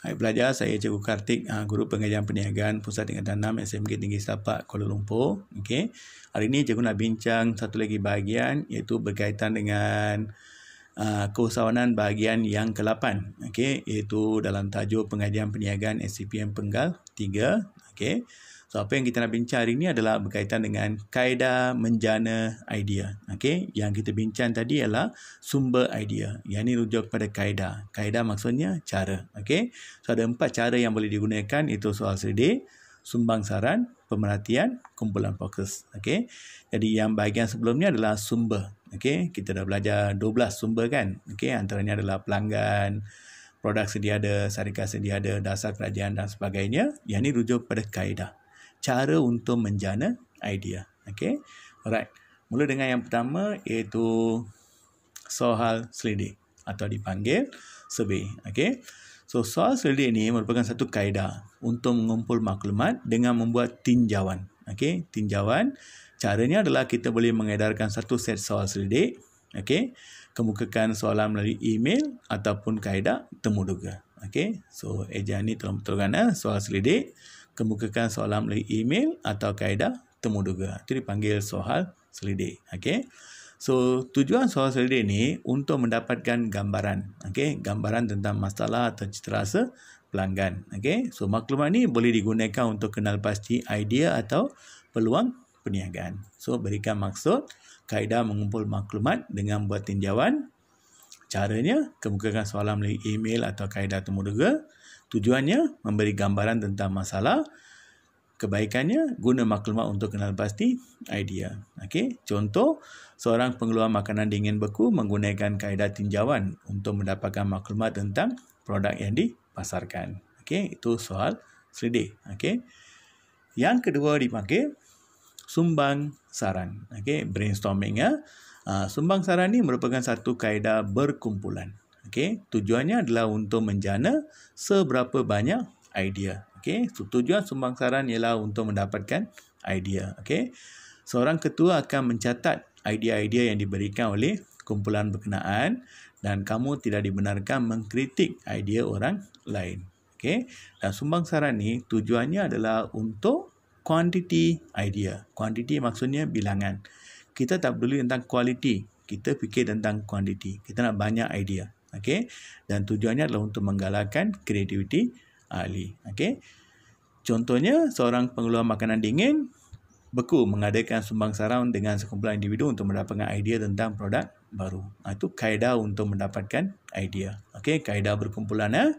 Hai pelajar, saya Cikgu Kartik, Guru Pengajian Perniagaan Pusat Tingkatan 6 SMK Tinggi Setapak Kuala Lumpur. Okey. Hari ini Cikgu nak bincang satu lagi bahagian iaitu berkaitan dengan keusahawanan bahagian yang ke-8. Okey, iaitu dalam tajuk Pengajian Perniagaan SCPM Penggal 3. Okey. So, apa yang kita nak bincang hari ini adalah berkaitan dengan kaedah menjana idea. Okey, yang kita bincang tadi adalah sumber idea. Yang ini rujuk kepada kaedah. Kaedah maksudnya cara. Okey. So, ada 4 cara yang boleh digunakan, itu soal selidik, sumbang saran, pemerhatian, kumpulan fokus. Okey. Jadi yang bahagian sebelumnya adalah sumber. Okey, kita dah belajar 12 sumber kan. Okey, antaranya adalah pelanggan, produk sedia ada, syarikat sedia ada, dasar kerajaan dan sebagainya. Yang ini rujuk pada kaedah. Cara untuk menjana idea. Okey. Alright. Mula dengan yang pertama iaitu soal selidik atau dipanggil survey. Okey. So, soal selidik ini merupakan satu kaedah untuk mengumpul maklumat dengan membuat tinjauan. Okey, tinjauan. Caranya adalah kita boleh mengedarkan satu set soal selidik. Okey. Kemukakan soalan melalui email ataupun kaedah temuduga. Okey. So, ejaan ini telah betulkan soal selidik. Kemukakan soalan melalui email atau kaedah temuduga. Itu dipanggil soal selidik. Okey. So, tujuan soal selidik ini untuk mendapatkan gambaran. Okey, gambaran tentang masalah atau citarasa pelanggan. Okey. So, maklumat ini boleh digunakan untuk kenal pasti idea atau peluang perniagaan. So, berikan maksud kaedah mengumpul maklumat dengan buat tinjauan. Caranya, kemukakan soalan melalui email atau kaedah temuduga. Tujuannya, memberi gambaran tentang masalah. Kebaikannya, guna maklumat untuk kenal pasti idea. Okey, contoh, seorang pengeluar makanan dingin beku menggunakan kaedah tinjauan untuk mendapatkan maklumat tentang produk yang dipasarkan. Okey, itu soal selidik. Okey. Yang kedua dipanggil sumbang saran. Okey, brainstorming ya. Sumbang saran ni merupakan satu kaedah berkumpulan. Okey, tujuannya adalah untuk menjana seberapa banyak idea. Okey, so, tujuan sumbang saran ialah untuk mendapatkan idea. Okey, seorang ketua akan mencatat idea-idea yang diberikan oleh kumpulan berkenaan dan kamu tidak dibenarkan mengkritik idea orang lain. Okey, dan sumbang saran ni tujuannya adalah untuk kuantiti idea. Kuantiti maksudnya bilangan. Kita tak peduli tentang kualiti, kita fikir tentang kuantiti. Kita nak banyak idea. Okey, dan tujuannya adalah untuk menggalakkan kreativiti ahli. Okey. Contohnya, seorang pengeluar makanan dingin beku mengadakan sumbang saran dengan sekumpulan individu untuk mendapatkan idea tentang produk baru. Itu kaedah untuk mendapatkan idea. Okey, kaedah berkumpulan.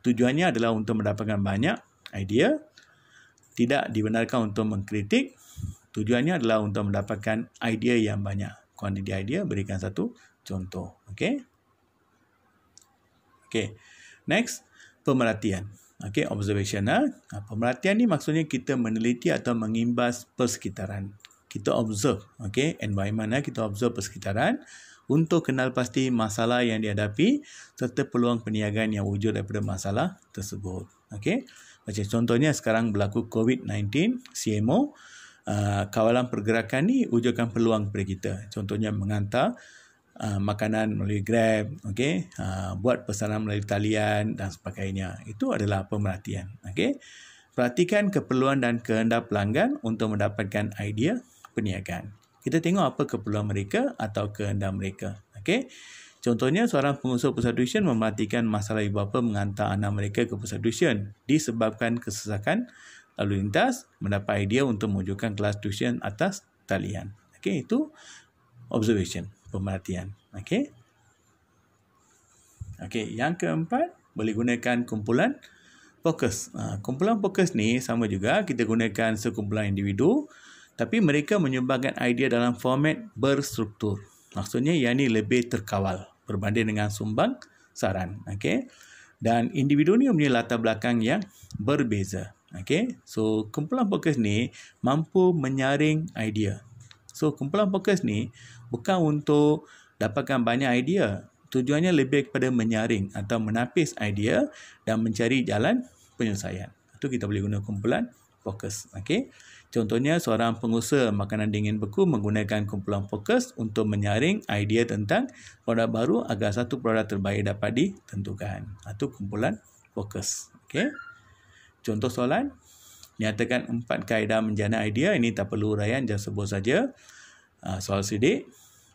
Tujuannya adalah untuk mendapatkan banyak idea. Tidak dibenarkan untuk mengkritik. Tujuannya adalah untuk mendapatkan idea yang banyak. Kuantiti idea, berikan satu contoh. Okey. Okey. Next, pemerhatian. Okey, observation. Pemerhatian ni maksudnya kita meneliti atau mengimbas persekitaran. Kita observe, okey, environment. Kita observe persekitaran untuk kenal pasti masalah yang dihadapi serta peluang perniagaan yang wujud daripada masalah tersebut. Okey. Macam contohnya sekarang berlaku COVID-19, CMO. Kawalan pergerakan ni wujudkan peluang kepada kita. Contohnya mengantar makanan melalui Grab, okey, buat pesanan melalui talian dan sebagainya. Itu adalah pemerhatian. Okey. Perhatikan keperluan dan kehendak pelanggan untuk mendapatkan idea perniagaan. Kita tengok apa keperluan mereka atau kehendak mereka. Okey. Contohnya, seorang pengusaha pusat tuition memerhatikan masalah ibu bapa mengantar anak mereka ke pusat tuition disebabkan kesesakan lalu lintas, mendapat idea untuk mewujudkan kelas tuition atas talian. Okey, itu observation, pemerhatian. Okey. Okey, yang keempat, boleh gunakan kumpulan fokus. Kumpulan fokus ni sama juga, kita gunakan sekumpulan individu, tapi mereka menyumbangkan idea dalam format berstruktur. Maksudnya, yang ni lebih terkawal berbanding dengan sumbang saran. Okey. Dan individu ni mempunyai latar belakang yang berbeza. Okey. So, kumpulan fokus ni mampu menyaring idea. So, kumpulan fokus ni bukan untuk dapatkan banyak idea. Tujuannya lebih kepada menyaring atau menapis idea dan mencari jalan penyelesaian. Itu kita boleh guna kumpulan fokus. Okey. Contohnya, seorang pengusaha makanan dingin beku menggunakan kumpulan fokus untuk menyaring idea tentang produk baru agar satu produk terbaik dapat ditentukan. Itu kumpulan fokus. Okey. Contoh soalan, nyatakan 4 kaedah menjana idea. Ini tak perlu uraian, just sebut saja. Soal selidik,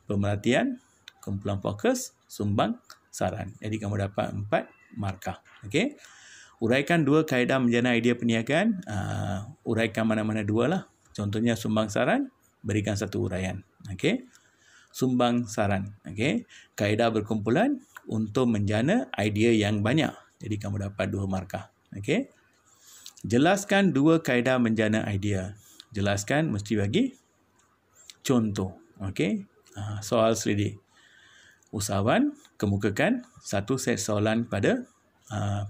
pemerhatian, kumpulan fokus, sumbang, saran. Jadi kamu dapat 4 markah. Okey. Uraikan 2 kaedah menjana idea perniagaan. Uraikan mana-mana 2 lah. Contohnya sumbang saran, berikan 1 uraian. Okey. Sumbang saran. Okey. Kaedah berkumpulan untuk menjana idea yang banyak. Jadi kamu dapat 2 markah. Okey. Jelaskan 2 kaedah menjana idea. Jelaskan mesti bagi contoh. Okey. Soal selidik. Usahawan kemukakan 1 set soalan pada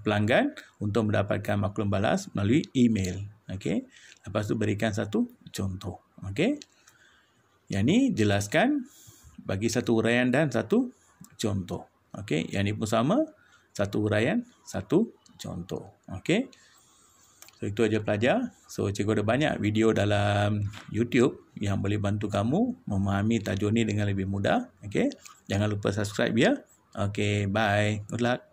pelanggan untuk mendapatkan maklum balas melalui email. Okey. Lepas tu berikan 1 contoh. Okey. Yang ni jelaskan, bagi 1 uraian dan 1 contoh. Okey. Yang ni pun sama, 1 uraian, 1 contoh. Okey. So, itu aja pelajar. So, cikgu ada banyak video dalam YouTube yang boleh bantu kamu memahami tajuk ni dengan lebih mudah. Okey. Jangan lupa subscribe ya. Okey, bye. Good luck.